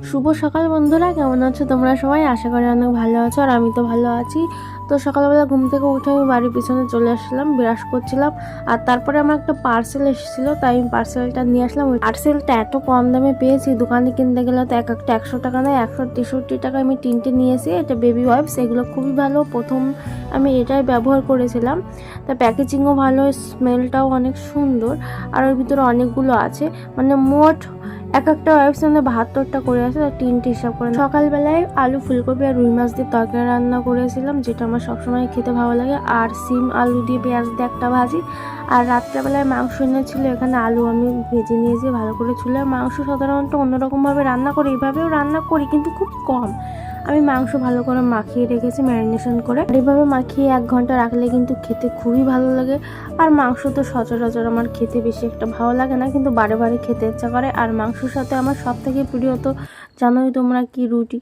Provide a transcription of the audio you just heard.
শুভ সকাল বন্ধুরা, কেমন আছো তোমরা সবাই? আশা করি অনেক ভালো আছো, আর আমি তো ভালো আছি। তো সকালবেলা ঘুম থেকে উঠে আমি বাড়ির পিছনে চলে আসলাম, ব্রাশ করছিলাম। আর তারপরে আমার একটা পার্সেল এসেছিলো, তাই আমি পার্সেলটা নিয়ে আসলাম। ওই পার্সেলটা এত কম দামে পেয়েছি, দোকানে কিনতে গেলে তো এক একটা 100 টাকা নেয়, 163 টাকা আমি তিনটে নিয়েছি। এটা বেবি ওয়াইপস, এগুলো খুবই ভালো। প্রথম আমি এটাই ব্যবহার করেছিলাম। তা প্যাকেজিংও ভালো, স্মেলটাও অনেক সুন্দর, আর ওর ভিতরে অনেকগুলো আছে। মানে মোট এক একটা ওয়েবস মধ্যে 72টা করে আছে, আর 3টে হিসাব করে। সকালবেলায় আলু ফুলকপি আর রুই মাছ দিয়ে তরকারি রান্না করেছিলাম, যেটা আমার সবসময় খেতে ভালো লাগে। আর সিম আলু দিয়ে পেঁয়াজ দিয়ে একটা ভাজি। আর রাত্রেবেলায় মাংস এনেছিল, এখানে আলু আমি ভেজে নিয়েছি ভালো করে ছুলে। মাংস সাধারণত অন্যরকমভাবে রান্না করি, এইভাবেও রান্না করি কিন্তু খুব কম। আমি মাংস ভালো করে মাখিয়ে রেখেছি ম্যারিনেশন করে। এইভাবে মাখিয়ে 1 ঘন্টা রাখলে কিন্তু খেতে খুবই ভালো লাগে। আর মাংস তো সচরাচর আমার খেতে বেশি একটা ভালো লাগে না, কিন্তু বারে বারে খেতে ইচ্ছা করে। আর মাংসর সাথে আমার সব থেকে প্রিয় তো জানোই তোমরা কি, রুটি।